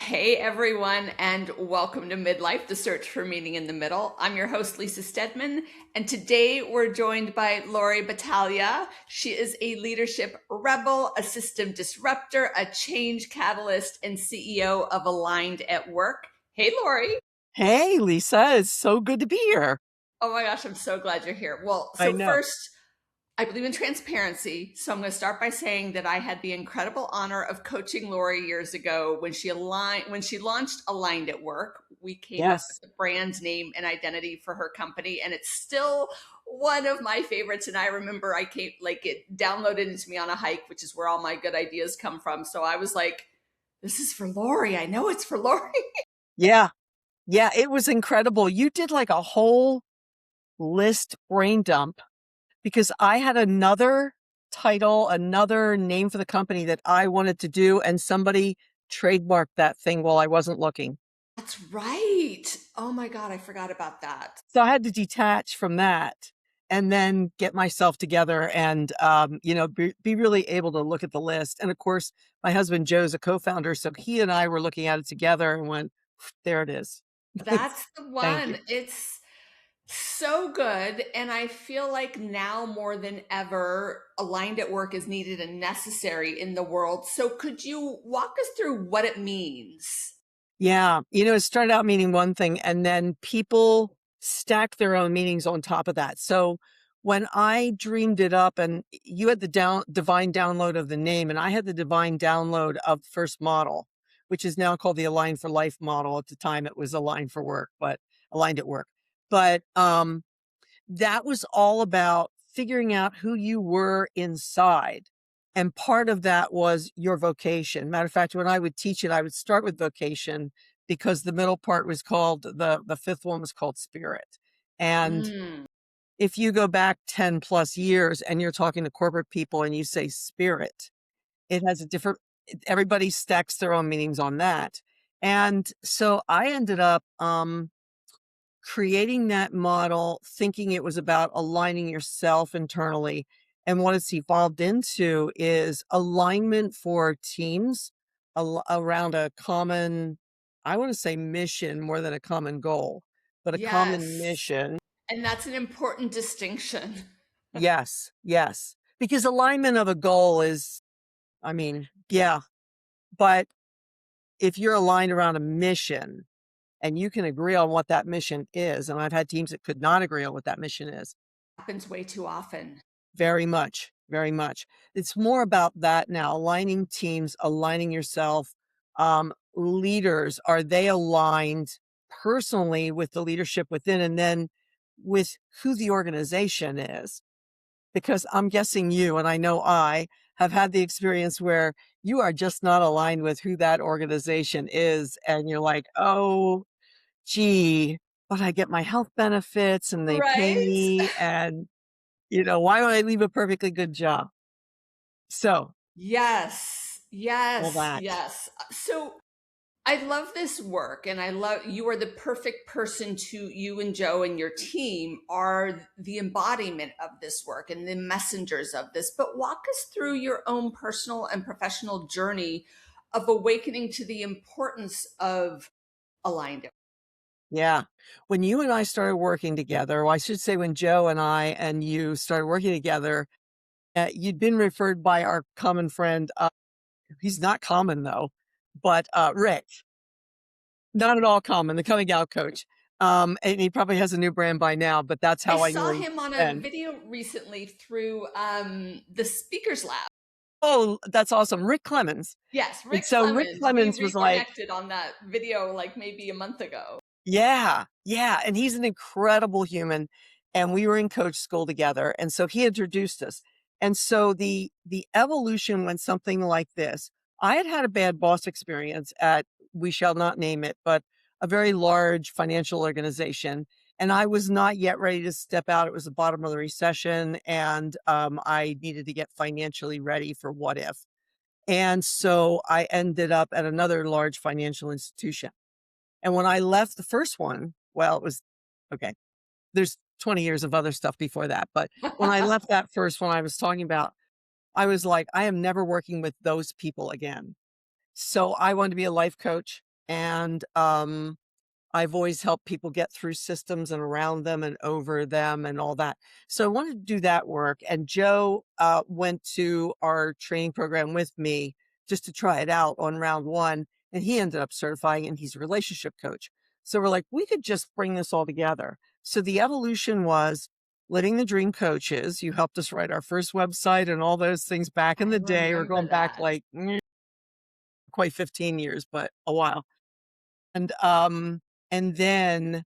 Hey everyone, and welcome to Midlife, the search for meaning in the middle. I'm your host, Lisa Steadman, and today we're joined by Laurie Battalia. She is a leadership rebel, a system disruptor, a change catalyst, and CEO of Aligned at Work. Hey, Laurie. Hey, Lisa, it's so good to be here. Oh my gosh, I'm so glad you're here. Well, I so know. first, I believe in transparency. So I'm going to start by saying that I had the incredible honor of coaching Lori years ago when she launched Aligned at Work. We came up with Yes. the brand name and identity for her company, and it's still one of my favorites. And I remember it downloaded into me on a hike, which is where all my good ideas come from. So I was like, this is for Lori. I know it's for Lori. Yeah. Yeah. It was incredible. You did like a whole list brain dump because I had another title, another name for the company that I wanted to do, and somebody trademarked that thing while I wasn't looking. That's right. Oh my God, I forgot about that. So I had to detach from that and then get myself together and, be really able to look at the list. And of course, my husband Joe's a co-founder. So he and I were looking at it together and went, there it is. That's the Thank you. one. It's so good. And I feel like now more than ever, aligned at work is needed and necessary in the world. So could you walk us through what it means? Yeah. It started out meaning one thing and then people stack their own meanings on top of that. So when I dreamed it up and you had the divine download of the name and I had the divine download of the first model, which is now called the Align for Life model. At the time it was Aligned for Work, but Aligned at Work. But that was all about figuring out who you were inside. And part of that was your vocation. Matter of fact, when I would teach it, I would start with vocation because the middle part was called the fifth one was called spirit. And Mm, if you go back 10 plus years and you're talking to corporate people and you say spirit, it has a different, everybody stacks their own meanings on that. And so I ended up, creating that model, thinking it was about aligning yourself internally. And what it's evolved into is alignment for teams around a common, I want to say mission more than a common goal, but a common yes. mission. And that's an important distinction. Yes, yes. Because alignment of a goal is, yeah. But if you're aligned around a mission, and you can agree on what that mission is. And I've had teams that could not agree on what that mission is. Happens way too often. Very much, very much. It's more about that now, aligning teams, aligning yourself. Leaders, are they aligned personally with the leadership within and then with who the organization is? Because I'm guessing you, and I know I have had the experience where you are just not aligned with who that organization is. And you're like, oh, gee, but I get my health benefits and they pay Right? me and, why would I leave a perfectly good job? So Yes. all Yes. that. Yes. So I love this work and I love you are the perfect person to you and Joe and your team are the embodiment of this work and the messengers of this. But walk us through your own personal and professional journey of awakening to the importance of aligned. Yeah. When you and I started working together, or I should say when Joe and I and you started working together, you'd been referred by our common friend. He's not common though, but Rick, not at all common, the coming out coach. And he probably has a new brand by now, but that's I how I knew saw him him on a then. video recently through the Speakers Lab. Oh, that's awesome. Rick Clemens. Yes, And Rick so Rick Clemens. We Clemens was like, reconnected on that video like maybe a month ago. yeah, yeah, and he's an incredible human, and we were in coach school together, and so he introduced us. And so the evolution went something like this. I had had a bad boss experience at, we shall not name it, but a very large financial organization, and I was not yet ready to step out. It was the bottom of the recession, and I needed to get financially ready for what if. And so I ended up at another large financial institution. And when I left the first one, well, it was okay. There's 20 years of other stuff before that. But when I left that first one I was talking about, I was like, I am never working with those people again. So I wanted to be a life coach. And I've always helped people get through systems and around them and over them and all that. So I wanted to do that work. And Joe went to our training program with me just to try it out on round one. And he ended up certifying, and he's a relationship coach. So we're like, we could just bring this all together. So the evolution was Living the Dream Coaches. You helped us write our first website and all those things back in I the day. We're remember going back that. like quite 15 years, but a while. And then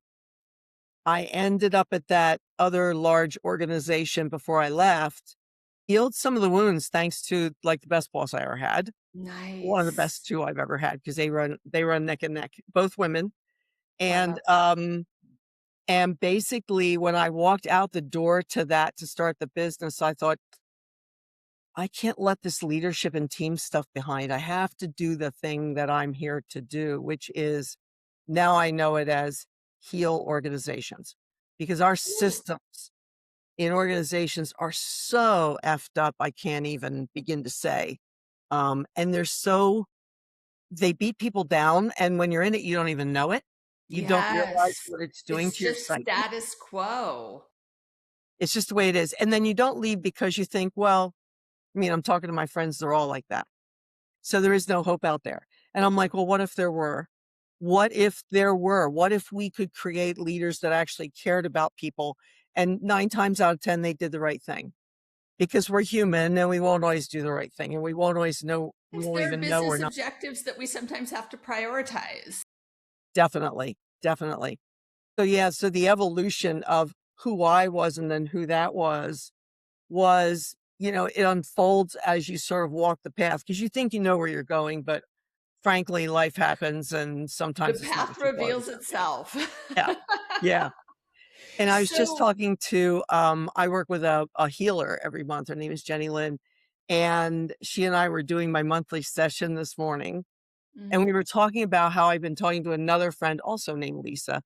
I ended up at that other large organization before I left, healed some of the wounds thanks to, like, the best boss I ever had. One of the best Nice. 2 I've ever had, because they run neck and neck, both women. Oh, I And, love that. basically when I walked out the door to that to start the business, I thought, "I can't let this leadership and team stuff behind. I have to do the thing that I'm here to do," which is, now I know it as heal organizations, because our Ooh, systems in organizations are so effed up, I can't even begin to say. And they beat people down, and when you're in it, you don't even know it. You don't realize yes. what it's doing It's to your just psyche. status quo. It's just the way it is. And then you don't leave because you think, well, I mean, I'm talking to my friends, they're all like that. So there is no hope out there. And I'm like, well, what if there were? What if there were? What if we could create leaders that actually cared about people? And 9 times out of 10, they did the right thing, because we're human and we won't always do the right thing. And we won't always know, we Yes, won't there are even know we're business not. objectives that we sometimes have to prioritize. Definitely. Definitely. So, yeah. So the evolution of who I was and then who that was, it unfolds as you sort of walk the path, because you think you know where you're going, but frankly, life happens and The sometimes it's not path what you thought it was reveals going to be. itself. Yeah. Yeah. And I was just So, talking to, I work with a healer every month. Her name is Jenny Lynn. And she and I were doing my monthly session this morning. And we mhm. were talking about how I've been talking to another friend also named Lisa,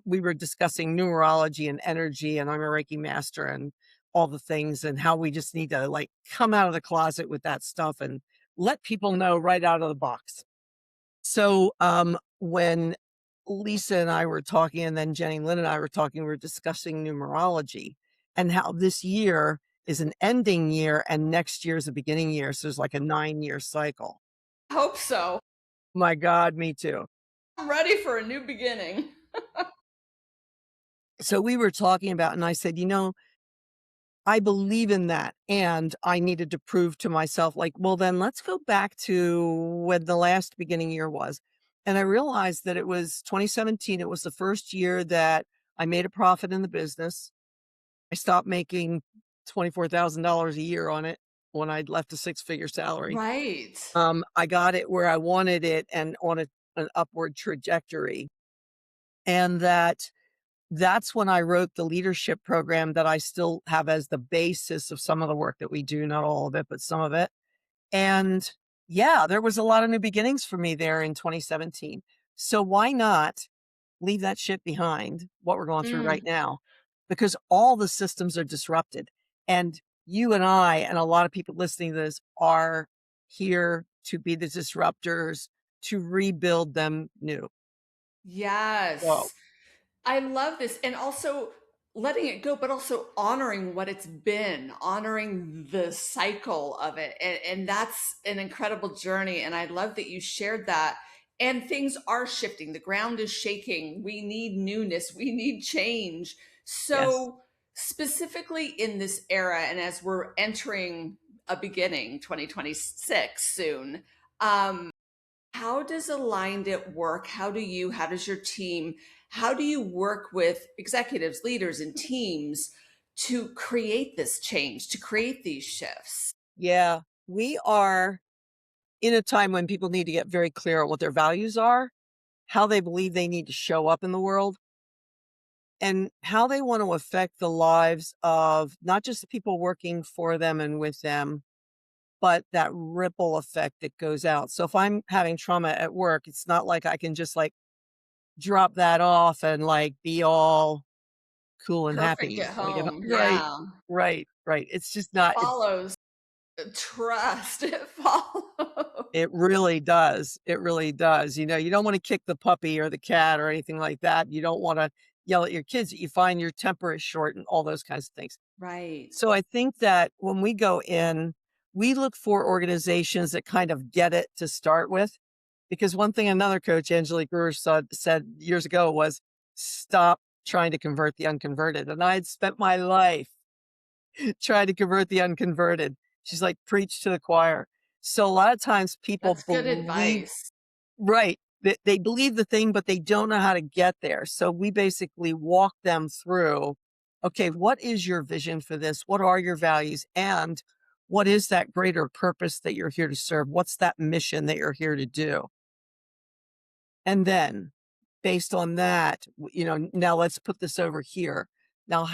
we were discussing numerology and energy, and I'm a Reiki master and all the things, and how we just need to like come out of the closet with that stuff and let people know right out of the box. So, when Lisa and I were talking, and then Jenny Lynn and I were talking, we were discussing numerology and how this year is an ending year and next year is a beginning year. So there's like a 9-year cycle. I hope so. My God, me too. I'm ready for a new beginning. So we were talking about, and I said, I believe in that. And I needed to prove to myself, like, well, then let's go back to when the last beginning year was. And I realized that it was 2017. It was the first year that I made a profit in the business. I stopped making $24,000 a year on it when I'd left a 6-figure salary. Right. I got it where I wanted it and on an upward trajectory. And that's when I wrote the leadership program that I still have as the basis of some of the work that we do, not all of it, but some of it. And yeah, there was a lot of new beginnings for me there in 2017. So why not leave that shit behind, what we're going through right Mm, now? Because all the systems are disrupted. And you and I, and a lot of people listening to this, are here to be the disruptors, to rebuild them new. So yes. I love this. And also letting it go, but also honoring what it's been, honoring the cycle of it. And that's an incredible journey. And I love that you shared that. And things are shifting. The ground is shaking. We need newness. We need change. yes. So, specifically in this era, and as we're entering a beginning, 2026 soon, how does Aligned It work? How does your team, how do you work with executives, leaders, and teams to create this change, to create these shifts? Yeah. We are in a time when people need to get very clear on what their values are, how they believe they need to show up in the world, and how they want to affect the lives of not just the people working for them and with them, but that ripple effect that goes out. So if I'm having trauma at work, it's not like I can just like drop that off and like be all cool and Perfect happy at when I get home. home. Right. Yeah. Right. Right. It's just It not, follows. trust follows. It really does. It really does. You don't wanna kick the puppy or the cat or anything like that. You don't wanna yell at your kids. You find your temper is short and all those kinds of things. Right. So I think that when we go in, we look for organizations that kind of get it to start with. Because one thing another coach, Angelique Brewer, said years ago was, "Stop trying to convert the unconverted." And I had spent my life trying to convert the unconverted. She's like, "Preach to the choir." So a lot of times people That's good believe. advice. Right. They believe the thing, but they don't know how to get there. So we basically walk them through, okay, what is your vision for this? What are your values? And what is that greater purpose that you're here to serve? What's that mission that you're here to do? And then based on that, now let's put this over here. Now,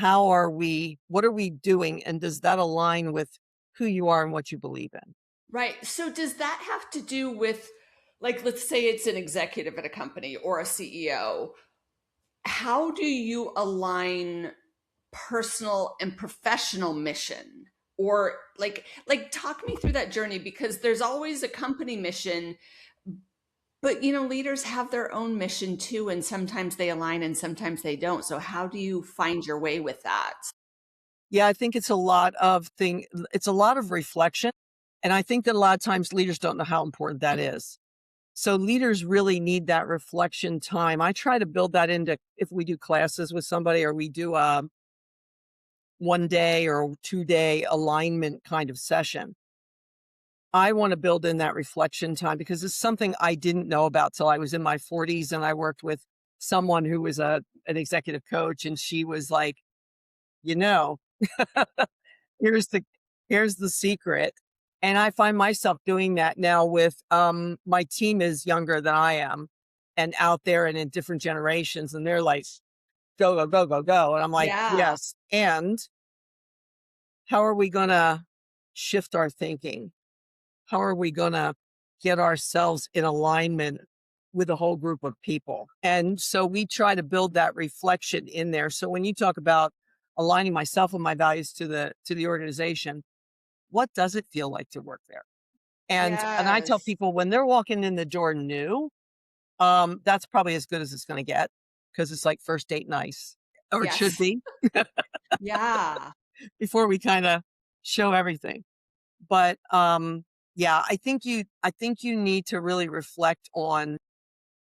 what are we doing? And does that align with who you are and what you believe in? Right. So does that have to do with, like, let's say it's an executive at a company or a CEO. How do you align personal and professional mission? Or like talk me through that journey, because there's always a company mission, but leaders have their own mission too, and sometimes they align and sometimes they don't. So how do you find your way with that? Yeah, I think it's a lot of reflection, and I think that a lot of times leaders don't know how important that is. So leaders really need that reflection time. I try to build that into if we do classes with somebody or we do a 1 day or 2 day alignment kind of session. I want to build in that reflection time because it's something I didn't know about till I was in my 40s and I worked with someone who was an executive coach and she was like, you know, here's the here's the secret. And I find myself doing that now with my team is younger than I am and out there and in different generations and they're like go go go go go and I'm like, Yeah. yes. And how are we going to shift our thinking? How are we going to get ourselves in alignment with a whole group of people? And so we try to build that reflection in there. So when you talk about aligning myself and my values to the organization, what does it feel like to work there? And I tell Yes. people when they're walking in the door new, that's probably as good as it's going to get because it's like first date nice, or it should Yes. be Yeah. before we kind of show everything. But yeah, I think you need to really reflect on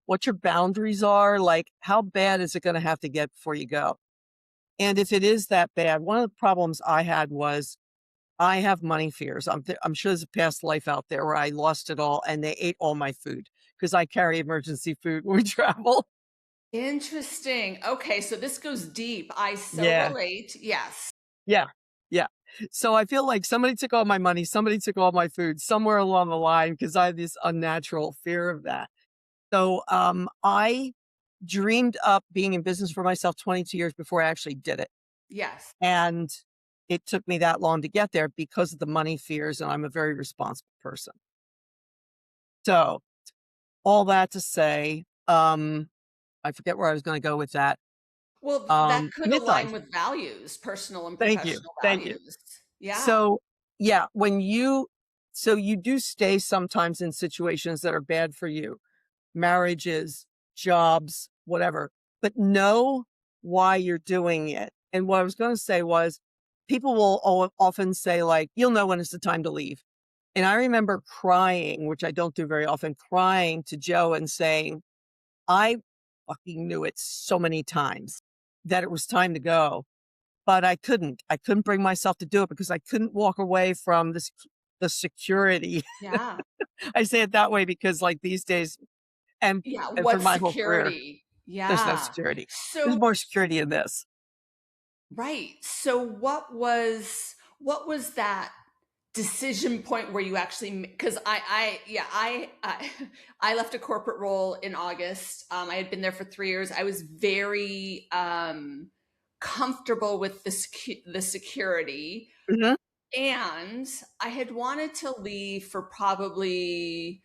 what your boundaries are. Like, how bad is it going to have to get before you go? And if it is that bad, one of the problems I had was I have money fears. I'm sure there's a past life out there where I lost it all and they ate all my food because I carry emergency food when we travel. Interesting. Okay, so this goes deep. I so Yeah. relate. Yes. Yeah. Yeah. So I feel like somebody took all my money, somebody took all my food somewhere along the line because I have this unnatural fear of that. So I dreamed up being in business for myself 22 years before I actually did it. Yes. And it took me that long to get there because of the money fears, and I'm a very responsible person. So all that to say, I forget where I was going to go with that. Well, that could Midlife. align with values, personal and Thank you. professional Thank you. values. Yeah. So yeah, so you do stay sometimes in situations that are bad for you, marriages, jobs, whatever, but know why you're doing it. And what I was going to say was people will often say like, you'll know when it's the time to leave. And I remember crying, which I don't do very often, crying to Joe and saying, I fucking knew it so many times that it was time to go, but I couldn't. I couldn't bring myself to do it because I couldn't walk away from the security. Yeah. I say it that way because like these days and Yeah. and for What my whole career, security? there's no Yeah. security. There's So, more security in this. right. So what was that decision point where you actually, because yeah, I left a corporate role in August. I had been there for 3 years. I was very comfortable with the security, Mhm, and I had wanted to leave for probably,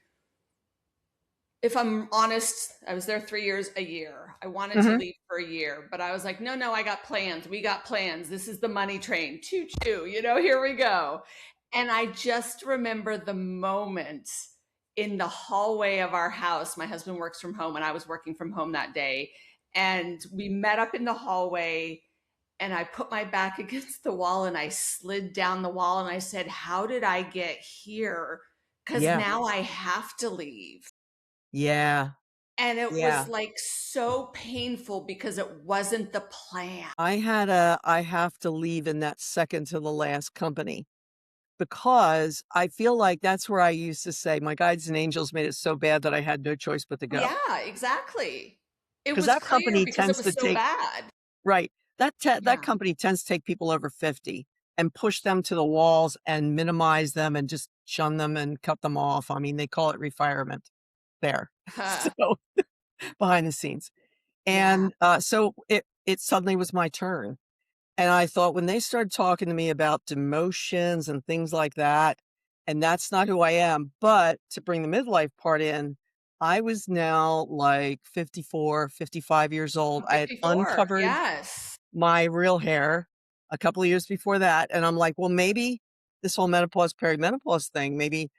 if I'm honest, I was there 3 years, a year. I wanted to mhm. leave for a year, but I was like, no, no, I got plans. We got plans. This is the money train. Choo choo. Here we go. And I just remember the moment in the hallway of our house. My husband works from home and I was working from home that day. And we met up in the hallway and I put my back against the wall and I slid down the wall and I said, "How did I get here? Because Yeah. now I have to leave." Yeah. And it was Yeah. like so painful because it wasn't the plan. I have to leave in that second to the last company because I feel like that's where I used to say my guides and angels made it so bad that I had no choice but to go. Yeah, exactly. It Because was that clear company because it tends was to so take bad. right. That Yeah. company tends to take people over 50 and push them to the walls and minimize them and just shun them and cut them off. I mean, they call it refirement there. So behind the scenes. Yeah. And so it suddenly was my turn. And I thought when they started talking to me about demotions and things like that, and that's not who I am, but to bring the midlife part in, I was now like 54, 55 years old. I'm I had 54. uncovered Yes. my real hair a couple of years before that. And I'm like, well, maybe this whole menopause, perimenopause thing, maybe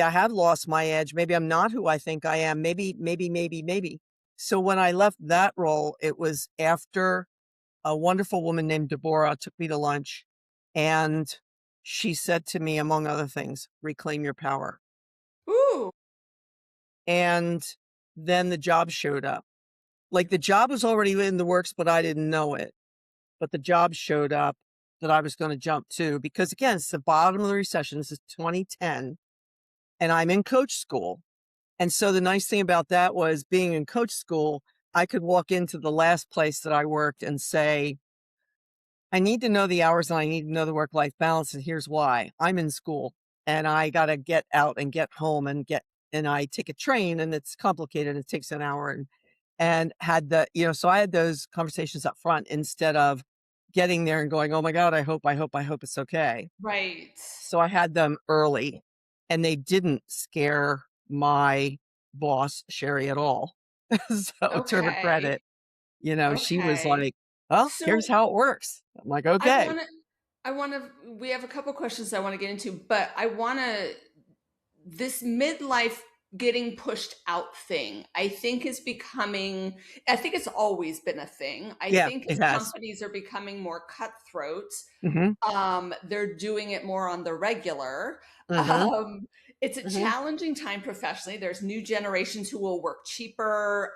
I have lost my edge. Maybe I'm not who I think I am. Maybe. So when I left that role, it was after a wonderful woman named Deborah took me to lunch and she said to me, among other things, reclaim your power. Ooh, And then the job showed up. Like the job was already in the works, but I didn't know it. But the job showed up that I was going to jump to because again, it's the bottom of the recession. This is 2010 and I'm in coach school. And so the nice thing about that was being in coach school, I could walk into the last place that I worked and say, I need to know the hours and I need to know the work life balance. And here's why I'm in school and I got to get out and get home and I take a train and it's complicated. It takes an hour and had so I had those conversations up front instead of getting there and going, oh my God, I hope it's okay. right. So I had them early and they didn't scare my boss, Sherry, at all. So to her Okay. credit, she was Okay. like, well, here's So how it works. I'm like, I okay. want to, we have a couple questions I want to get into, but I want to, this midlife getting pushed out thing, I think is becoming, I think it's always been a thing. I Yeah, think it as has. companies are becoming more cutthroat, Mhm, they're doing it more on the regular. mhm, Um, it's a mhm. challenging time professionally. There's new generations who will work cheaper.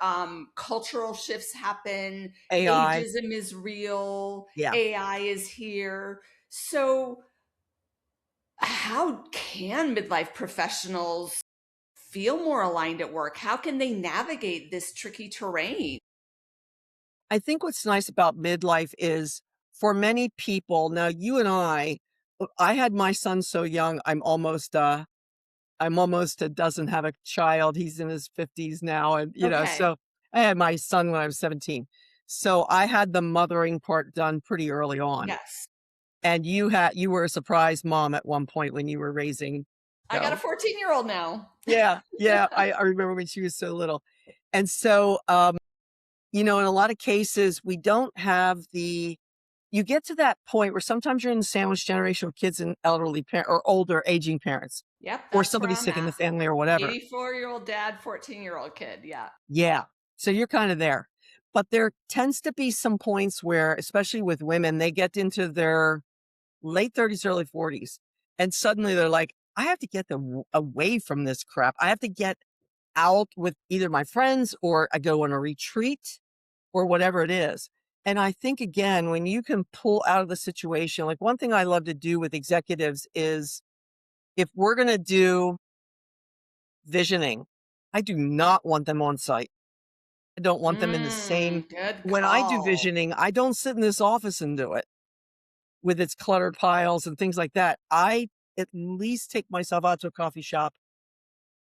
Cultural shifts happen. AI, Ageism is real. yeah. AI is here. So, how can midlife professionals feel more aligned at work? How can they navigate this tricky terrain? I think what's nice about midlife is for many people now you and I had my son so young, I'm almost doesn't have a child. He's in his 50s now and, Okay. so I had my son when I was 17. So I had the mothering part done pretty early on. Yes. And you were a surprise mom at one point when you were raising I got a Joe. 14-year-old now. Yeah, yeah, I remember when she was so little. And so, in a lot of cases, we don't have you get to that point where sometimes you're in the sandwich generation with kids and elderly or older aging parents, Yep, or that's where somebody I'm sick in the at. family or whatever. 84-year-old dad, 14-year-old kid. Yeah. Yeah. So you're kind of there. But there tends to be some points where, especially with women, they get into their late 30s, early 40s, and suddenly they're like, I have to get them away from this crap. I have to get out with either my friends or I go on a retreat or whatever it is. And I think, again, when you can pull out of the situation, like one thing I love to do with executives is if we're going to do visioning, I do not want them on site. I don't want them in the same. Good When I do call. visioning, I don't sit in this office and do it with its cluttered piles and things like that. I at least take myself out to a coffee shop.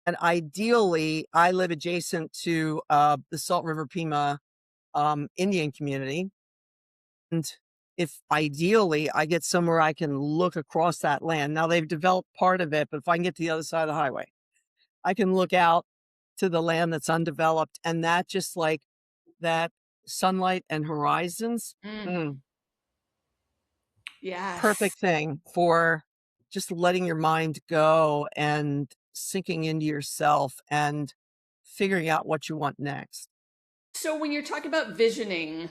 And ideally, I live adjacent to the Salt River Pima Indian community. And if ideally I get somewhere I can look across that land. Now they've developed part of it, but if I can get to the other side of the highway, I can look out to the land that's undeveloped. And that just like that sunlight and horizons, Mm, mm, yes. perfect thing for. just letting your mind go and sinking into yourself and figuring out what you want next. So when you're talking about visioning,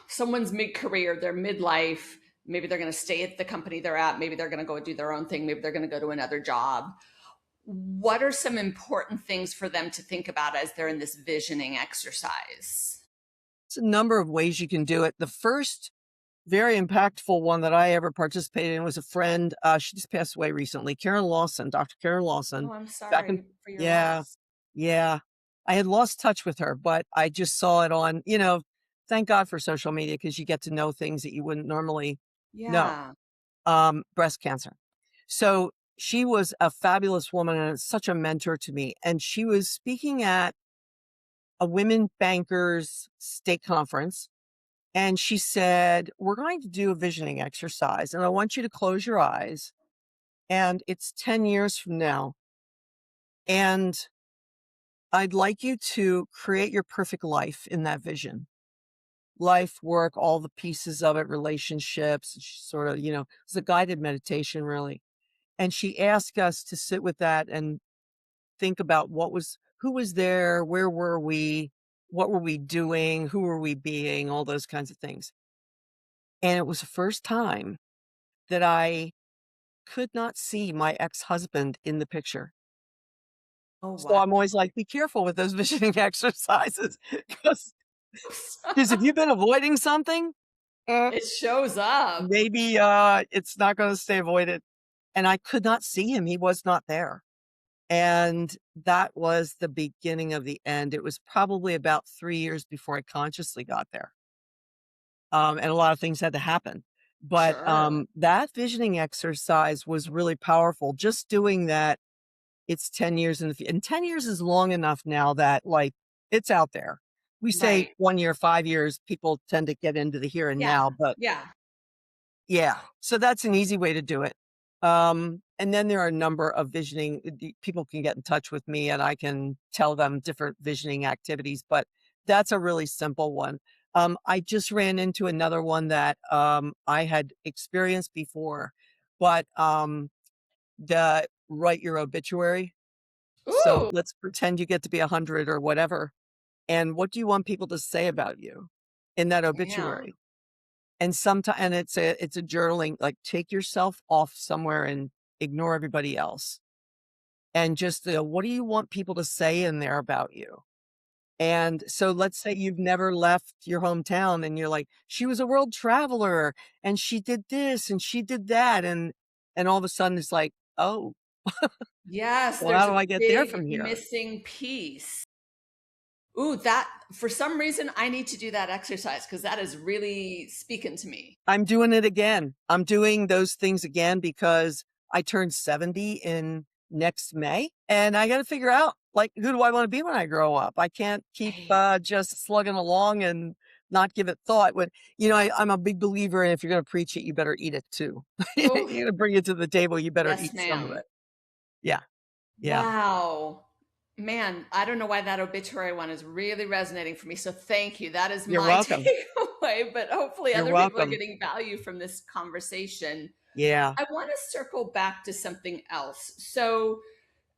someone's mid-career, they're midlife, maybe they're going to stay at the company they're at, maybe they're going to go do their own thing, maybe they're going to go to another job. What are some important things for them to think about as they're in this visioning exercise? It's a number of ways you can do it. The first very impactful one that I ever participated in was a friend. She just passed away recently, Karen Lawson, Dr. Karen Lawson. Oh, I'm Back in, sorry for your yeah, loss. yeah. I had lost touch with her, but I just saw it on, thank God for social media because you get to know things that you wouldn't normally know. Yeah. Breast cancer. So she was a fabulous woman and such a mentor to me. And she was speaking at a women bankers state conference. And she said, we're going to do a visioning exercise. And I want you to close your eyes. And it's 10 years from now. And I'd like you to create your perfect life in that vision. Life, work, all the pieces of it, relationships, sort of, it's a guided meditation, really. And she asked us to sit with that and think about who was there, where were we, what were we doing, who were we being, all those kinds of things. And it was the first time that I could not see my ex-husband in the picture. Oh, So wow. I'm always like, be careful with those visioning exercises because if you've been avoiding something, eh, It shows up. maybe it's not going to stay avoided. And I could not see him. He was not there. And that was the beginning of the end. It was probably about 3 years before I consciously got there. And a lot of things had to happen. But Sure. that visioning exercise was really powerful. Just doing that, it's 10 years and 10 years is long enough now that like it's out there. We say Right. 1 year, 5 years, people tend to get into the here and Yeah. now, but Yeah. yeah, so that's an easy way to do it. And then there are a number of visioning. People can get in touch with me and I can tell them different visioning activities, but that's a really simple one. I just ran into another one that I had experienced before, but the write your obituary. So Ooh, let's pretend you get to be 100 or whatever. And what do you want people to say about you in that damn. obituary? And sometimes, and it's a journaling, like take yourself off somewhere and ignore everybody else. And just, what do you want people to say in there about you? And so let's say you've never left your hometown and you're like, she was a world traveler and she did this and she did that. And all of a sudden it's like, oh, Yes, well, how there's do a I get there big from here? missing piece. Ooh, that for some reason I need to do that exercise because that is really speaking to me. I'm doing it again. I'm doing those things again because I turned 70 in next May and I got to figure out like, who do I want to be when I grow up? I can't keep Right. just slugging along and not give it thought. When, I'm a big believer in if you're going to preach it, you better eat it too. You're Oh, going to bring it to the table. You better yes, eat some of ma'am. it. Yeah. Yeah. Wow. Man, I don't know why that obituary one is really resonating for me. So thank you. That is You're my welcome. takeaway, but hopefully You're other people are welcome. getting value from this conversation. Yeah. I want to circle back to something else. So,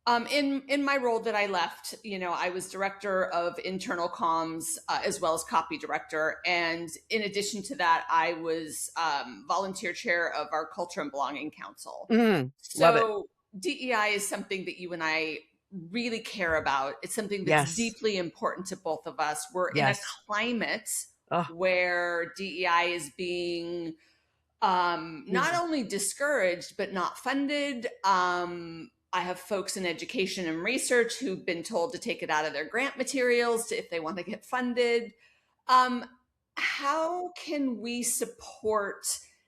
in my role that I left, I was director of internal comms as well as copy director, and in addition to that, I was volunteer chair of our Culture and Belonging Council. Love it. So DEI is something that you and I really care about. It's something that's Yes. deeply important to both of us. We're in a Yes. climate Oh, where DEI is being not yeah. only discouraged but not funded. I have folks in education and research who've been told to take it out of their grant materials if they want to get funded. um, how can we support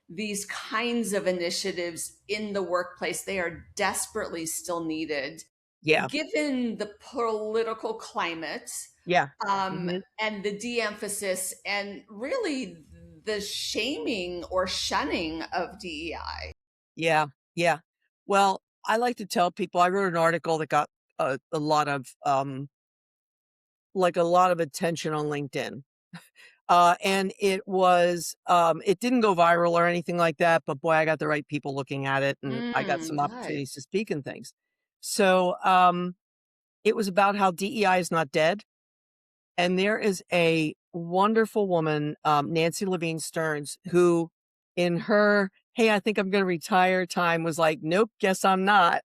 these kinds of initiatives in the workplace? They are desperately still needed Yeah. given the political climate, Yeah. Mhm. and the de-emphasis and really the shaming or shunning of DEI. Yeah, yeah. Well, I like to tell people I wrote an article that got a lot of, like, a lot of attention on LinkedIn And it didn't go viral or anything like that, but boy, I got the right people looking at it and I got some Good. opportunities to speak and things. So, it was about how DEI is not dead. And there is a wonderful woman, Nancy Levine Stearns, who in her, "Hey, I think I'm gonna retire" time was like, "Nope, guess I'm not."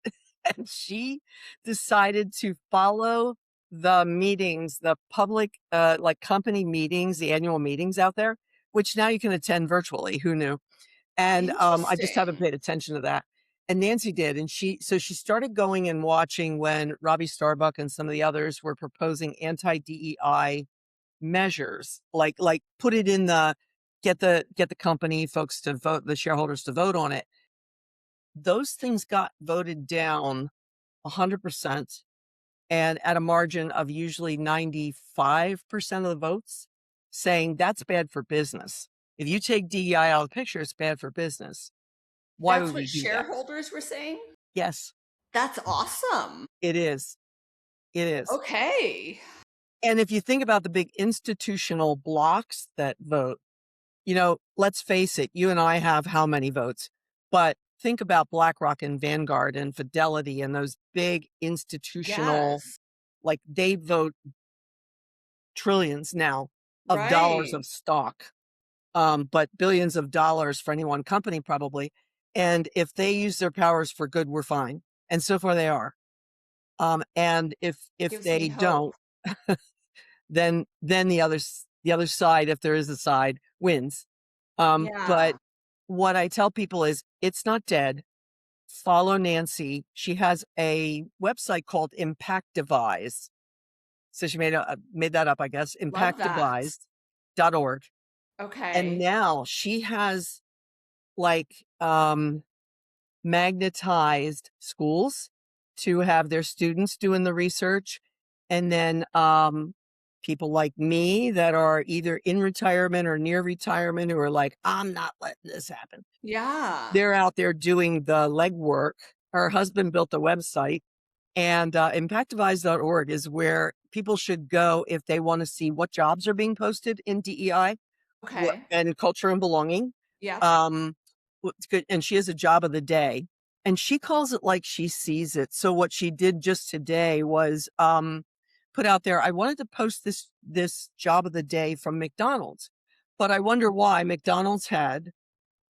And she decided to follow the meetings, the public, like, company meetings, the annual meetings out there, which now you can attend virtually, who knew? And, I just haven't Interesting. paid attention to that. And Nancy did, and she started going and watching when Robbie Starbuck and some of the others were proposing anti-DEI measures, like put it in the get the company folks to vote, the shareholders to vote on it. Those things got voted down 100% and at a margin of usually 95% of the votes, saying that's bad for business. If you take DEI out of the picture, it's bad for business. Why That's would what we do that? shareholders were saying? Yes, That's awesome. it is. It is. Okay. And if you think about the big institutional blocks that vote, let's face it, you and I have how many votes? But think about BlackRock and Vanguard and Fidelity and those big institutional, Yes. like they vote trillions now of dollars Right. of stock, but billions of dollars for any one company probably. And if they use their powers for good, we're fine. And so far they are. And if Gives me they hope. don't, then the other side, if there is a side, wins. But Yeah. what I tell people is it's not dead. Follow Nancy. She has a website called Impact Devise. So she made that up, I guess, Love that. impactdevise.org. And Okay. now she has like magnetized schools to have their students doing the research. And then people like me that are either in retirement or near retirement who are like, I'm not letting this happen. Yeah. They're out there doing the legwork. Her husband built a website, and impactadvise.org is where people should go if they want to see what jobs are being posted in DEI Okay. and culture and belonging. Yep. Um, what's good, and she has a job of the day, and she calls it like she sees it. So what she did just today was put out there, I wanted to post this job of the day from McDonald's, but I wonder why McDonald's had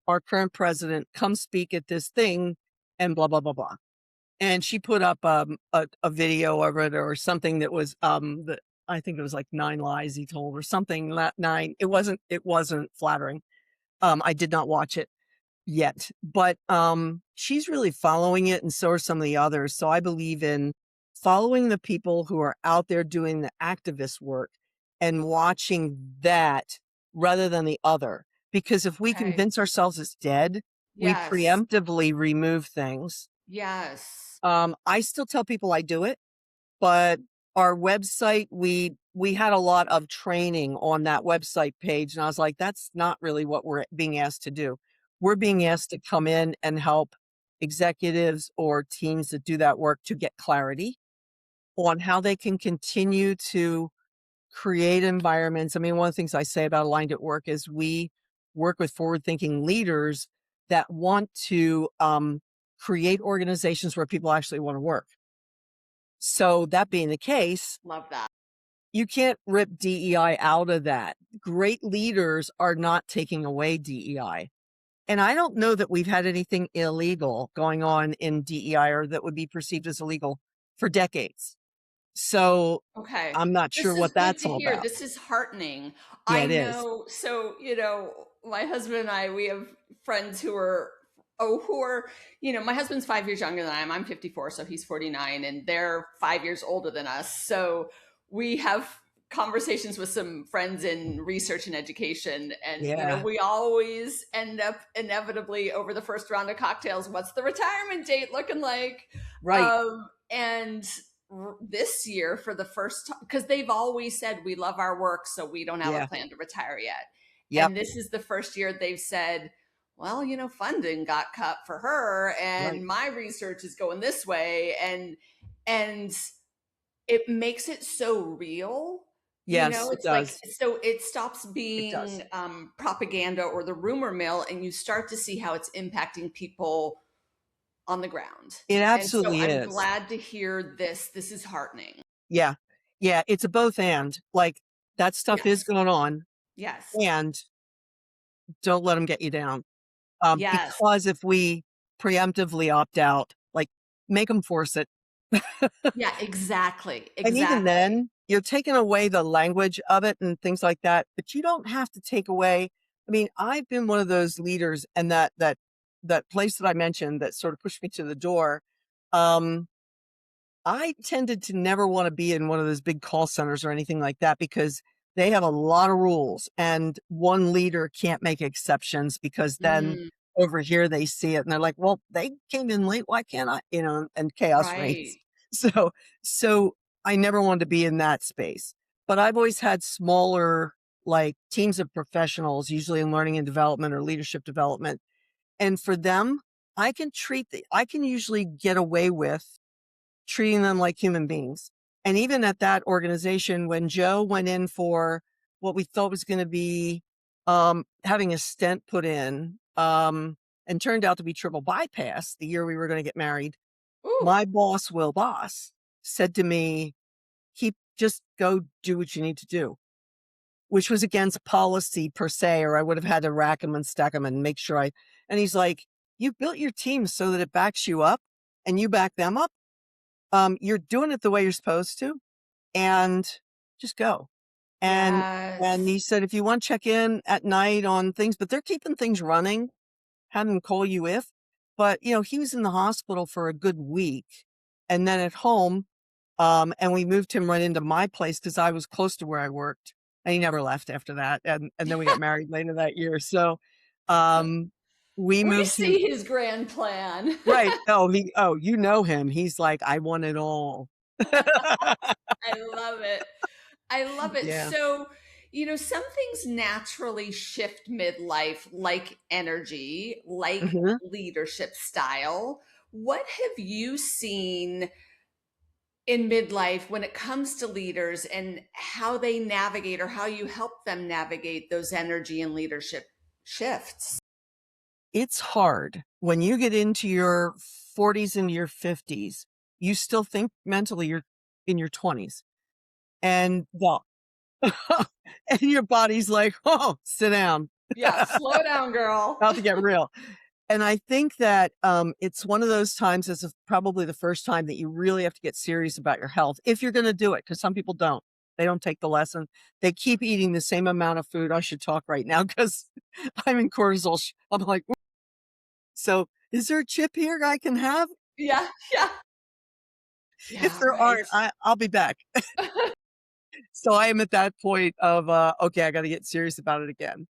our current president come speak at this thing and blah blah blah blah. And she put up a video of it or something that was I think it was like 9 lies he told or something. Nine. It wasn't flattering. I did not watch it yet, but she's really following it, and so are some of the others. So I believe in following the people who are out there doing the activist work and watching that rather than the other. Because if we Okay. convince ourselves it's dead, we Yes. preemptively remove things. Yes. I still tell people I do it, but our website, we had a lot of training on that website page, and I was like, that's not really what we're being asked to do. We're being asked to come in and help executives or teams that do that work to get clarity on how they can continue to create environments. I mean, one of the things I say about Aligned at Work is we work with forward-thinking leaders that want to create organizations where people actually want to work. So that being the case, Love that. you can't rip DEI out of that. Great leaders are not taking away DEI. And I don't know that we've had anything illegal going on in DEI or that would be perceived as illegal for decades. So Okay. I'm not sure This is what good that's to all hear. about. This is heartening. Yeah, I it is. know. So, my husband and I, we have friends who are, my husband's 5 years younger than I am. I'm 54, so he's 49, and they're 5 years older than us. So we have conversations with some friends in research and education. And, Yeah, we always end up inevitably over the first round of cocktails, what's the retirement date looking like? right. And this year for the first time, because they've always said we love our work so we don't have a Yeah, plan to retire yet, yep, and this is the first year they've said, well, funding got cut for her right. and my research is going this way, and it makes it so real Yes, it It's like, does. so it stops It does. being propaganda or the rumor mill, and you start to see how it's impacting people on the ground. It And so absolutely I'm is. glad to hear this. This is heartening. Yeah. Yeah, it's a both and. Like, that stuff is Yes. going on, Yes. and don't let them get you down. Yes. Because if we preemptively opt out, like, make them force it. Yeah, exactly. And even Exactly. then, you're taking away the language of it and things like that, but you don't have to take away. I mean, I've been one of those leaders, and that place that I mentioned that sort of pushed me to the door. Um, I tended to never want to be in one of those big call centers or anything like that because they have a lot of rules, and one leader can't make exceptions because then Mm, over here they see it and they're like, well, they came in late. Why can't I? And chaos reigns. right. So, so I never wanted to be in that space, but I've always had smaller, like, teams of professionals, usually in learning and development or leadership development. And for them, I can usually get away with treating them like human beings. And even at that organization, when Joe went in for what we thought was going to be having a stent put in, and turned out to be triple bypass the year we were going to get married, Ooh. my boss, Will Boss, said to me, "Keep just go do what you need to do," which was against policy per se, or I would have had to rack him and stack him and make sure and he's like, "You built your team so that it backs you up and you back them up. You're doing it the way you're supposed to, and just go." And he Yes. said, if you want to check in at night on things, but they're keeping things running, have them call you if. But he was in the hospital for a good week, and then at home, and we moved him right into my place because I was close to where I worked, and he never left after that. And then we got married later that year, so um, we We moved him. see his grand plan. Right. You know him. He's like, I want it all. I love it. I love it. Yeah. So, some things naturally shift midlife, like energy, like Mhm. leadership style. What have you seen in midlife when it comes to leaders and how they navigate or how you help them navigate those energy and leadership shifts? It's hard when you get into your 40s and your 50s. You still think mentally you're in your 20s, and and your body's like, "Oh, sit down." Yeah, slow down, girl. About to get real. And I think that it's one of those times, probably the first time that you really have to get serious about your health if you're going to do it. Because some people don't. They don't take the lesson. They keep eating the same amount of food. I should talk right now because I'm in cortisol. I'm like, so is there a chip here I can have? Yeah, yeah. If Yeah, there right. aren't, I'll be back. So I am at that point of, okay, I got to get serious about it again.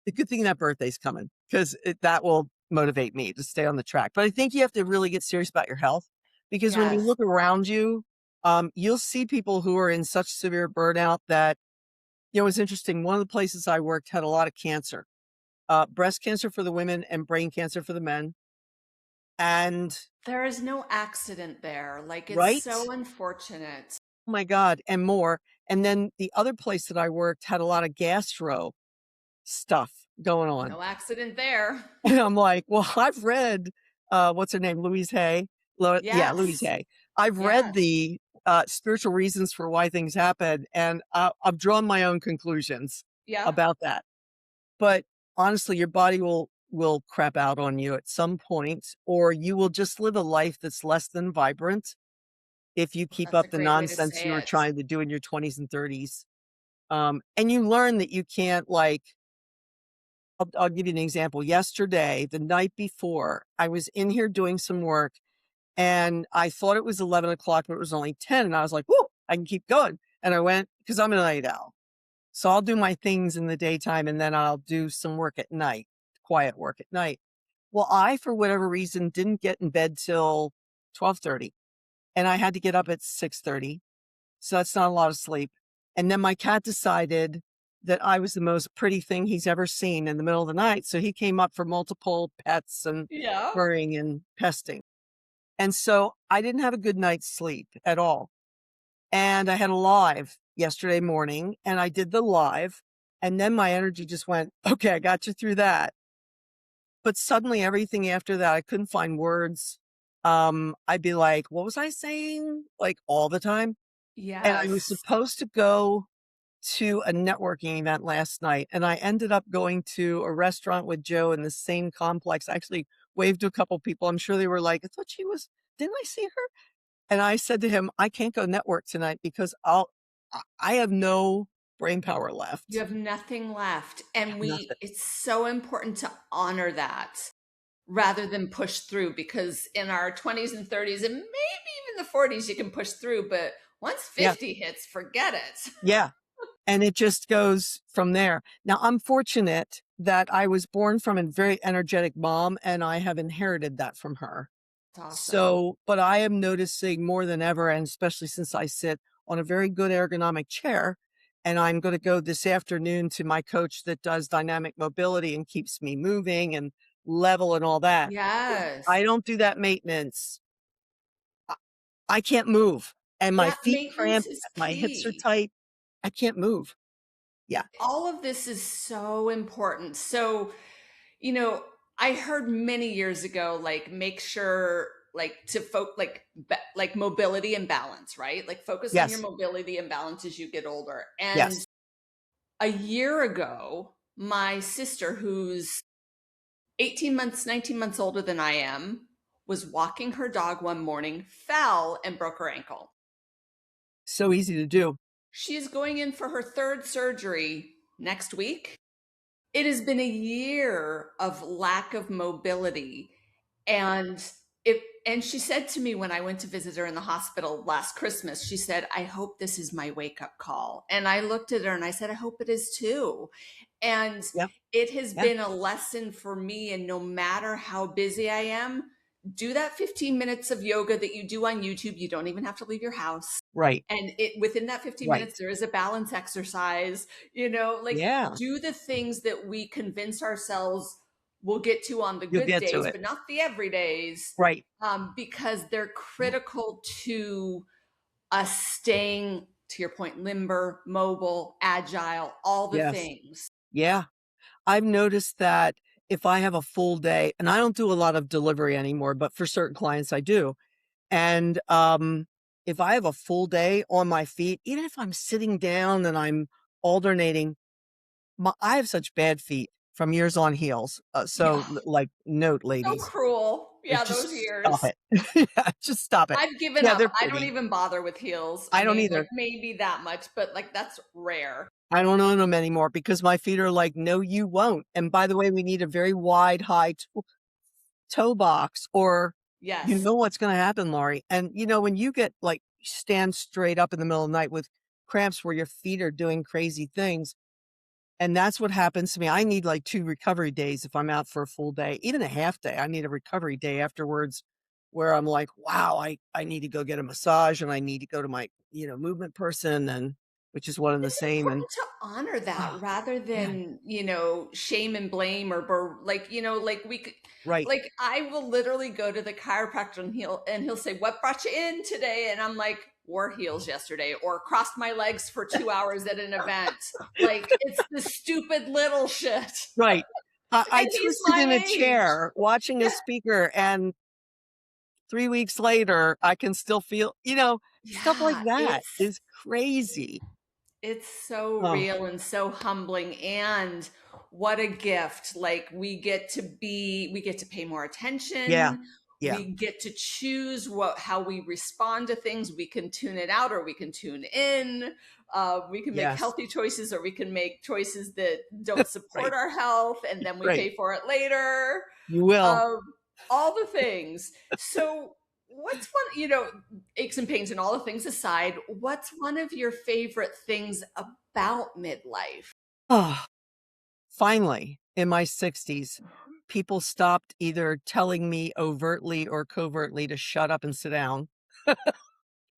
The good thing that birthday's coming because that will motivate me to stay on the track. But I think you have to really get serious about your health because when you Yes. look around you, you'll see people who are in such severe burnout that, it's interesting. One of the places I worked had a lot of cancer, breast cancer for the women and brain cancer for the men. And There is no accident there. Like, it's right. so unfortunate. Oh my God, and more. And then the other place that I worked had a lot of gastro stuff going on. No accident there. And I'm like, well, I've read, what's her name? Louise Hay. Yeah, Louise Yes. Hay. I've read Yes. the spiritual reasons for why things happen, and I've drawn my own conclusions Yeah. about that. But honestly, your body will crap out on you at some point, or you will just live a life that's less than vibrant if you Oh, keep that's a up the great way to nonsense say you were it. trying to do in your 20s and 30s. And you learn that you can't, like, I'll give you an example. Yesterday, the night before, I was in here doing some work, and I thought it was 11 o'clock, but it was only 10. And I was like, whoa, I can keep going. And I went, because I'm a night owl. So I'll do my things in the daytime and then I'll do some work at night, quiet work at night. Well, I, for whatever reason, didn't get in bed till 12:30, and I had to get up at 6:30. So that's not a lot of sleep. And then my cat decided that I was the most pretty thing he's ever seen in the middle of the night. So he came up for multiple pets and Yeah. purring and pesting. And so I didn't have a good night's sleep at all. And I had a live yesterday morning, and I did the live, and then my energy just went, okay, I got you through that. But suddenly everything after that, I couldn't find words. I'd be like, what was I saying? Like all the time. And I was Yes. supposed to go to a networking event last night, and I ended up going to a restaurant with Joe in the same complex. I actually waved to a couple people. I'm sure they were like, I thought she was, didn't I see her? And I said to him, I can't go network tonight because I have no brain power You left. have nothing left. I have And nothing. it's so important to honor that rather than push through, because in our 20s and 30s and maybe even the 40s, you can push through. But once Yeah. 50 hits, forget it. Yeah. And it just goes from there. Now, I'm fortunate that I was born from a very energetic mom, and I have inherited that from her. It's awesome. So, but I am noticing more than ever, and especially since I sit on a very good ergonomic chair, and I'm going to go this afternoon to my coach that does dynamic mobility and keeps me moving and level and all that. If Yes. I don't do that maintenance, I, I can't move. And my Yeah, feet maintenance cramp, is my hips are key. tight. I can't move. Yeah. All of this is so important. So, you know, I heard many years ago, like, make sure, like, to like mobility and balance, right? Like, focus on your Yes. mobility and balance as you get older. And Yes. a year ago, my sister, who's 18 months, 19 months older than I am, was walking her dog one morning, fell, and broke her ankle. So easy to do. She is going in for her third surgery next week. It has been a year of lack of mobility. And and she said to me when I went to visit her in the hospital last Christmas, she said, I hope this is my wake up call. And I looked at her and I said, I hope it is too. And Yeah. it has Yeah. been a lesson for me. And no matter how busy I am, do that 15 minutes of yoga that you do on YouTube. You don't even have to leave your house. Right. And it within that 15 Right. minutes, there is a balance exercise, you know, like Yeah. do the things that we convince ourselves we'll get to on the You'll good get to days, it. but not the everydays, Right. because they're critical to us staying, to your point, limber, mobile, agile, all the Yes. things. Yeah. I've noticed that if I have a full day, and I don't do a lot of delivery anymore, but for certain clients I do. And if I have a full day on my feet, even if I'm sitting down and I'm alternating, I have such bad feet from years on heels. Yeah, Like, note, so ladies, cruel. Yeah, those just stop years. it. Yeah, just stop it. I've given Yeah, up. they're I don't pretty. even bother with heels. I I don't mean, like either. maybe that much, but like that's rare. I don't own them anymore because my feet are like, no, you won't. And by the way, we need a very wide, high toe box, or you Yes. know what's going to happen, Laurie. And when you get like stand straight up in the middle of the night with cramps where your feet are doing crazy things, and that's what happens to me. I need like 2 recovery days if I'm out for a full day, even a half day. I need a recovery day afterwards where I'm like, wow, I need to go get a massage, and I need to go to my, movement person, and which is one and the It's same. And important to honor that oh, rather man, than, shame and blame like, like we could, right. like I will literally go to the chiropractor and he'll say, "What brought you in today?" And I'm like, "Wore heels yesterday or crossed my legs for 2 hours at an event." Like it's the stupid little shit. Right. I And he's twisted my in a age. chair watching a Yeah. speaker, and 3 weeks later, I can still feel, stuff like Yeah, that is crazy. it's so Oh, real and so humbling, and what a gift. Like we get to pay more yeah. attention. Yeah. We get to choose how we respond to things. We can tune it out or we can tune in. We can make Yes. healthy choices or we can make choices that don't support Right. our health and then we Right. pay for it later. You will. Um, all the things. So what's one, aches and pains and all the things aside, what's one of your favorite things about midlife? Oh, finally, in my 60s, people stopped either telling me overtly or covertly to shut up and sit down.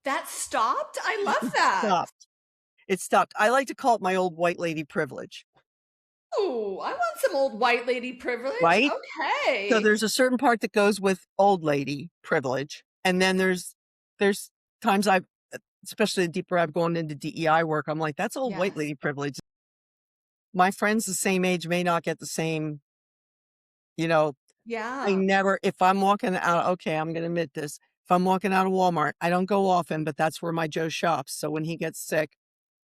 That stopped? I love It that. stopped. It stopped. I like to call it my old white lady privilege, Oh, I want some old white lady privilege. right? So Okay. there's a certain part that goes with old lady privilege, and then there's times I've especially the deeper I've gone into DEI work, I'm like, that's old white Yes. lady privilege. My friends the same age may not get the same, you know, I Yeah. never, if I'm walking out, okay, I'm going to admit this. If I'm walking out of Walmart, I don't go often, but that's where my Joe shops. So when he gets sick,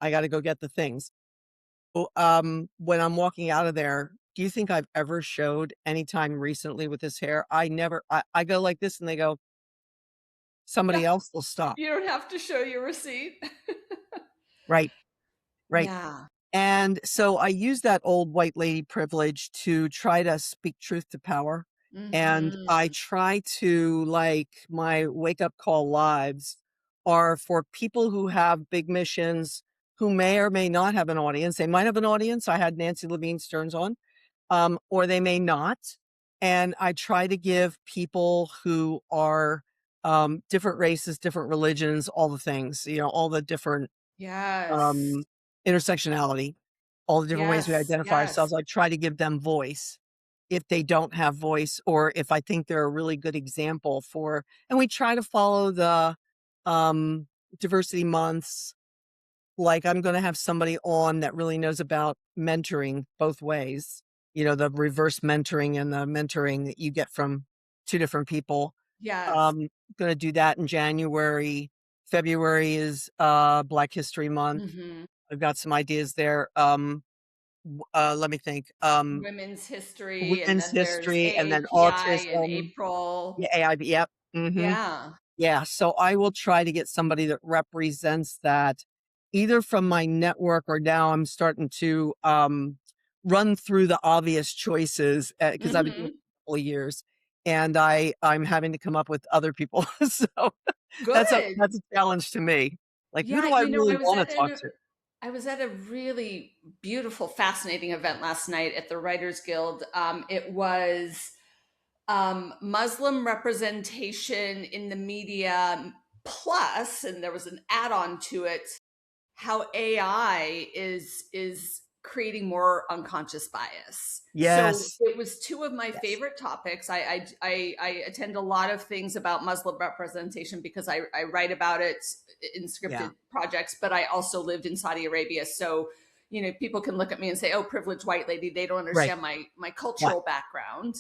I got to go get the things. Well, when I'm walking out of there, do you think I've ever showed any time recently with this hair? I never, I go like this and they go, somebody Yeah. else will stop. You don't have to show your receipt. Right. Right. Yeah. And so I use that old white lady privilege to try to speak truth to power. And I Mhm. try to, like, my wake up call lives are for people who have big missions, who may or may not have an audience. They might have an audience. I had Nancy Levine Stearns on, or they may not. And I try to give people who are different races, different religions, all the things, all the different Yes. um, intersectionality, all the different ways we Yes. identify Yes. ourselves. I try to give them voice if they don't have voice, or if I think they're a really good example for, and we try to follow the um, diversity months. Like, I'm going to have somebody on that really knows about mentoring both ways, the reverse mentoring and the mentoring that you get from two different people. Yes. Um, going to do that in January. February is Black History Month. Mhm. I've got some ideas there. Let me think. Women's history, and Women's then there's history and then AAPI in autism. April. Yeah, AIB. Yep. Yeah. Yeah. So I will try to get somebody that represents that, either from my network, or now I'm starting to run through the obvious choices because I've been doing it Mhm. for a couple of years, and I'm having to come up with other people. So Good. that's a challenge to me. Like, who Yeah, do I really want to talk to? I was at a really beautiful, fascinating event last night at the Writers Guild. It was Muslim representation in the media plus, and there was an add-on to it, how AI is creating more unconscious bias. So Yes. it was two of my Yes. favorite topics. I attend a lot of things about Muslim representation because I write about it in Yeah. scripted projects, but I also lived in Saudi Arabia. So, people can look at me and say, "Oh, privileged white lady." They don't Right. understand my Right. cultural background.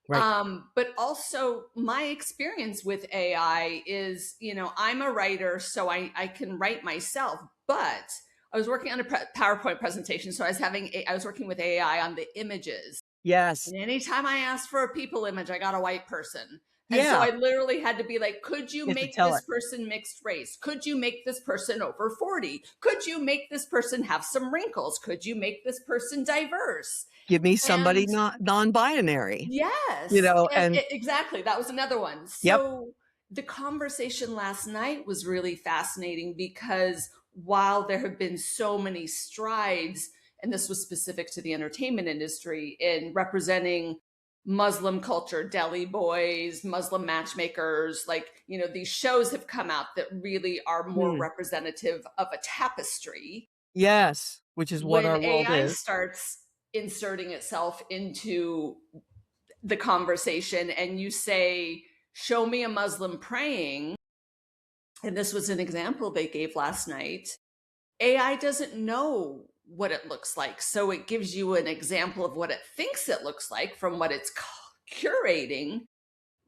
Right. But also my experience with AI is, I'm a writer, so I can write myself, but I was working on a PowerPoint presentation. So I was working with AI on the images. Yes. And anytime I asked for a people image, I got a white person. And so Yeah. I literally had to be like, could you You have to make tell this it. person mixed race? Could you make this person over 40? Could you make this person have some wrinkles? Could you make this person diverse? Give me somebody And not non-binary, yes, and and exactly, that was another one. yep. So the conversation last night was really fascinating because while there have been so many strides, and this was specific to the entertainment industry in representing Muslim culture, deli boys, Muslim matchmakers, like, these shows have come out that really are more Mm. representative of a tapestry. Yes, which is what When our world AI is. starts inserting itself into the conversation and you say, show me a Muslim praying, and this was an example they gave last night, AI doesn't know what it looks like. So it gives you an example of what it thinks it looks like from what it's curating,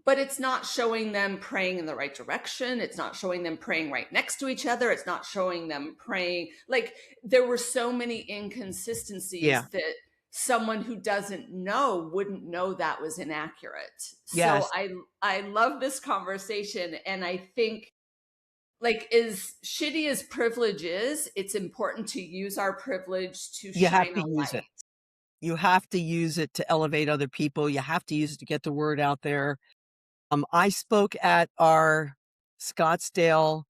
but it's not showing them praying in the right direction. It's not showing them praying right next to each other. It's not showing them praying. Like, there were so many Yeah. inconsistencies that someone who doesn't know wouldn't know that was inaccurate. So Yes. I love this conversation, and I think, like, as shitty as privilege is, it's important to use our privilege to You have shine to a use it. light. You have to use it to elevate other people. You have to use it to get the word out there. I spoke at our Scottsdale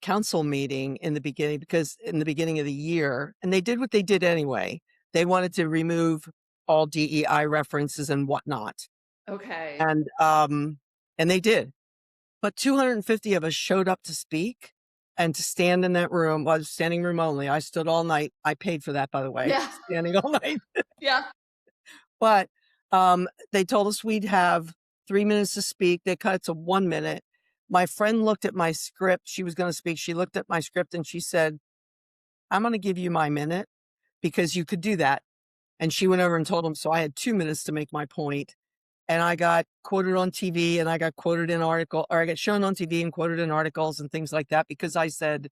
council meeting in the beginning, because in the beginning of the year, and they did what they did anyway. They wanted to remove all DEI references and whatnot. Okay. And they did. But 250 of us showed up to speak and to stand in that room. Well, standing room only. I stood all night. I paid for that, by the way, Yeah. standing all night. Yeah. But they told us we'd have 3 minutes to speak. They cut it to 1 minute. My friend looked at my script. She was going to speak. She looked at my script and she said, I'm going to give you my minute because you could do that. And she went over and told him. So I had 2 minutes to make my point. And I got quoted on TV and I got quoted in article, or I got shown on TV and quoted in articles and things like that because I said,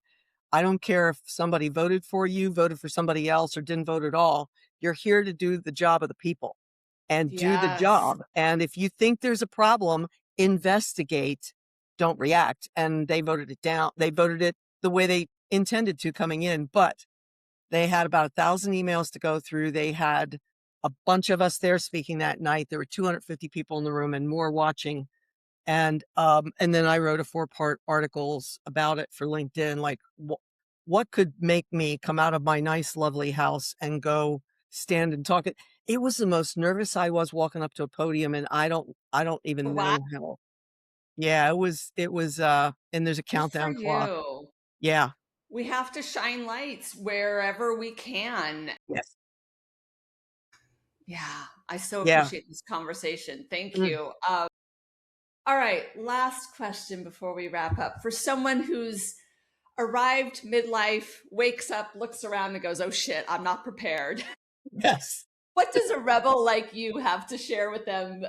I don't care if somebody voted for you, voted for somebody else, or didn't vote at all. You're here to do the job of the people and do the Yes. job. And if you think there's a problem, investigate, don't react. And they voted it down. They voted it the way they intended to coming in, but they had about 1,000 emails to go through. They had a bunch of us there speaking that night. There were 250 people in the room and more watching. And then I wrote a 4-part articles about it for LinkedIn, like what could make me come out of my nice, lovely house and go stand and talk. It was the most nervous I was walking up to a podium, and I don't even Wow. know how. Yeah, it was, and there's a Good for countdown clock. you. Yeah. We have to shine lights wherever we can. Yes. Yeah, I so Yeah. appreciate this conversation. Thank Mm. you. All right, last question before we wrap up. For someone who's arrived midlife, wakes up, looks around, and goes, oh shit, I'm not prepared. Yes. What does a rebel like you have to share with them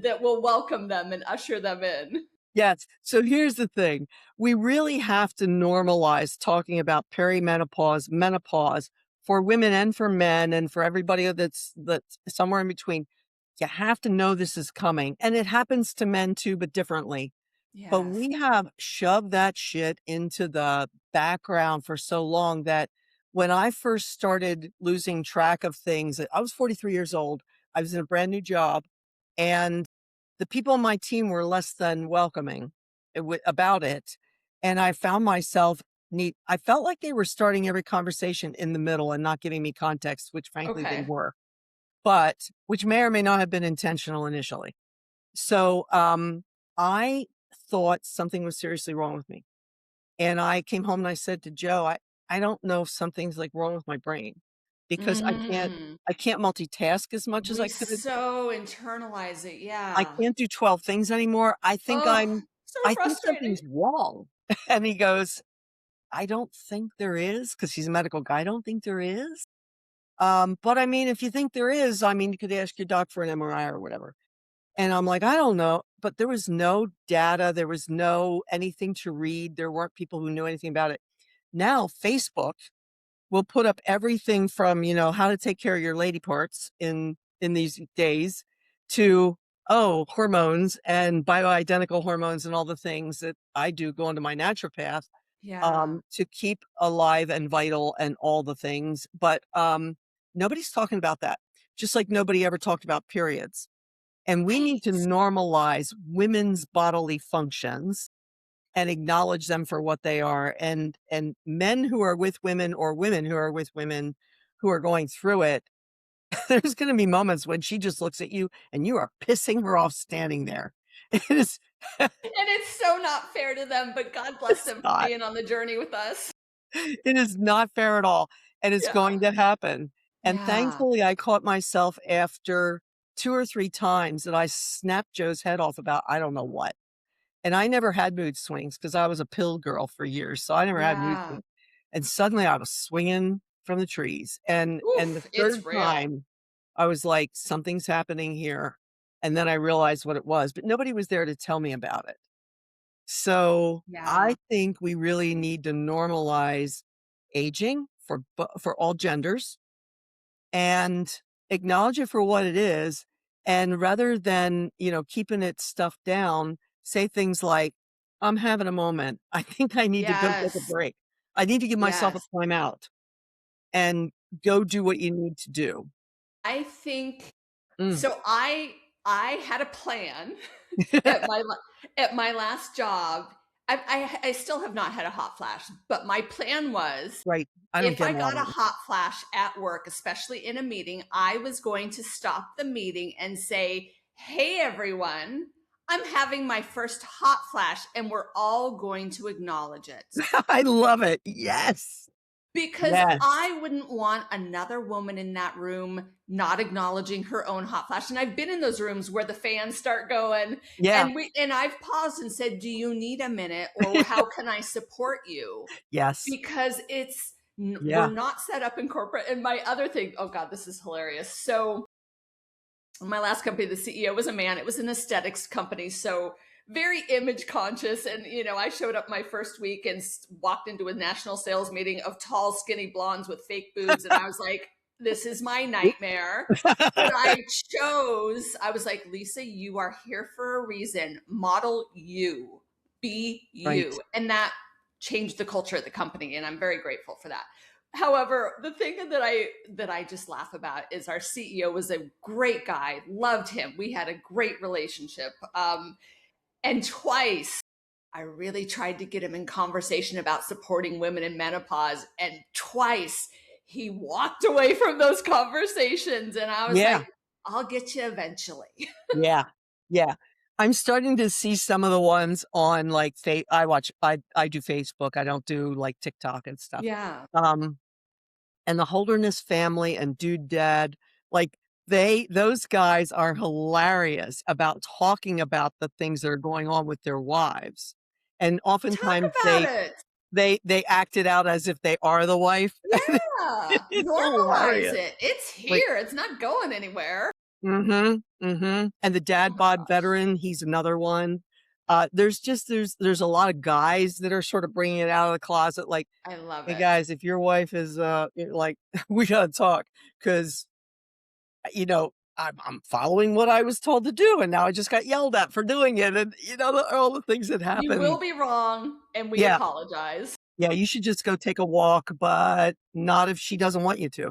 that will welcome them and usher them in? Yes. So here's the thing. We really have to normalize talking about perimenopause, menopause for women and for men and for everybody that's somewhere in between. You have to know this is coming. And it happens to men too, but differently. But Yes. we have shoved that shit into the background for so long that when I first started losing track of things, I was 43 years old. I was in a brand new job, and the people on my team were less than welcoming about it. And I found myself I felt like they were starting every conversation in the middle and not giving me context, which frankly they Okay. were, but which may or may not have been intentional initially. So I thought something was seriously wrong with me. And I came home and I said to Joe, I don't know if something's like wrong with my brain because Mm. I can't multitask as much as We I could. so internalize it. I Yeah. can't do 12 things anymore. Oh, so I think frustrating. something's wrong. And he goes, I don't think there is, because he's a medical guy. I don't think there is. But I mean, if you think there is, I mean, you could ask your doc for an MRI or whatever. And I'm like, I don't know. But there was no data. There was no anything to read. There weren't people who knew anything about it. Now, Facebook will put up everything from, how to take care of your lady parts in these days to, oh, hormones and bioidentical hormones and all the things that I do going to my naturopath Yeah. to keep alive and vital and all the things. But nobody's talking about that, just like nobody ever talked about periods. And we need to Right. normalize women's bodily functions and acknowledge them for what they are. And men who are with women or women who are with women who are going through it, there's going to be moments when she just looks at you and you are pissing her off standing there. It is And it's so not fair to them, but God bless it's them for not. being on the journey with us. It is not fair at all. And it's Yeah. going to happen. And Yeah. thankfully I caught myself after 2 or 3 times that I snapped Joe's head off about I don't know what. And I never had mood swings because I was a pill girl for years, so I never had mood Yeah. swings. And suddenly I was swinging from the trees, and the Oof, it's 3rd real. time, I was like, "Something's happening here," and then I realized what it was, but nobody was there to tell me about it. So, Yeah. I think we really need to normalize aging for all genders and acknowledge it for what it is. And rather than, keeping it stuffed down, say things like, I'm having a moment. I think I need to go take a Yes. break. I need to give myself a Yes. time out and go do what you need to do. I think Mm. so. I had a plan at at my last job. I still have not had a hot flash, but my plan was Right. I don't if get I a lot got of a it. hot flash at work, especially in a meeting, I was going to stop the meeting and say, "Hey, everyone, I'm having my first hot flash, and we're all going to acknowledge it." I love it. Yes. because Yes. I wouldn't want another woman in that room not acknowledging her own hot flash. And I've been in those rooms where the fans start going, Yeah. and I've paused and said, "Do you need a minute, or how can I support you?" Yes. Because we're Yeah. not set up in corporate. And my other thing, oh God, this is hilarious. So my last company, the CEO was a man. It was an aesthetics company, so very image conscious. And I showed up my first week and walked into a national sales meeting of tall, skinny blondes with fake boobs, and I was like, "This is my nightmare." But I was like, "Lisa, you are here for a reason. Model you, be Right. you," and that changed the culture at the company, and I'm very grateful for that. However, the thing that I just laugh about is our CEO was a great guy, loved him. We had a great relationship. And twice I really tried to get him in conversation about supporting women in menopause. And twice he walked away from those conversations. And I was like, Yeah. "I'll get you eventually." Yeah. Yeah. I'm starting to see some of the ones on like I do Facebook. I don't do like TikTok and stuff. Yeah. Um, and the Holderness Family and Dude Dad, like those guys are hilarious about talking about the things that are going on with their wives. And Talk oftentimes about it. they act it out as if they are the wife. Yeah. It's Normalize hilarious. it. It's Like, here. It's not going anywhere. mhm, mhm. And the Oh dad my bod gosh. veteran, he's another one. There's a lot of guys that are sort of bringing it out of the closet, like, I love "Hey, it. guys, if your wife is, like, we gotta talk because I'm following what I was told to do, and now I just got yelled at for doing it," and, all the things that You happen. will be wrong, and we Yeah, apologize. yeah, you should just go take a walk, but not if she doesn't want you to.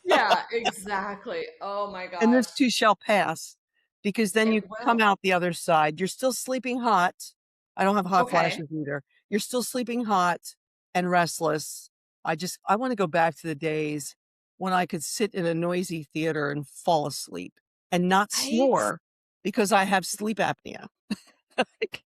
Yeah, exactly. Oh my And gosh. this too shall pass, because then It you come will. out the other side. You're still sleeping hot. I don't have hot Okay. flashes either. You're still sleeping hot and restless. I wanna go back to the days when I could sit in a noisy theater and fall asleep and not Right? snore because I have sleep apnea. Like,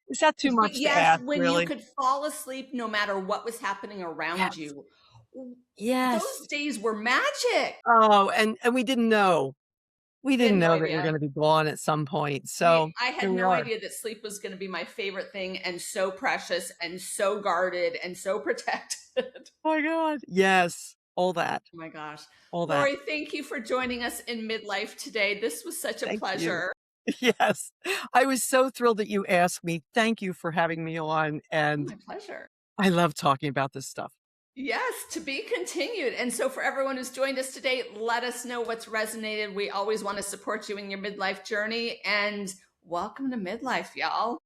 is that too much to Yes, ask, when you really? could fall asleep no matter what was happening around Yes. you. Those Yes. days were magic. Oh, and we didn't know. We We had didn't no know that we're idea. gonna be gone at some point, so I here had we no are. idea that sleep was gonna be my favorite thing, and so precious and so guarded and so protected. Oh my god. Yes. All that. Oh my gosh. All that. Laurie, thank you for joining us in Midlife today. This was such a Thank you. pleasure. Yes. I was so thrilled that you asked me. Thank you for having me on, Oh, and my pleasure. I love talking about this stuff. Yes, to be continued. And so, for everyone who's joined us today, let us know what's resonated. We always want to support you in your midlife journey. And welcome to Midlife, y'all.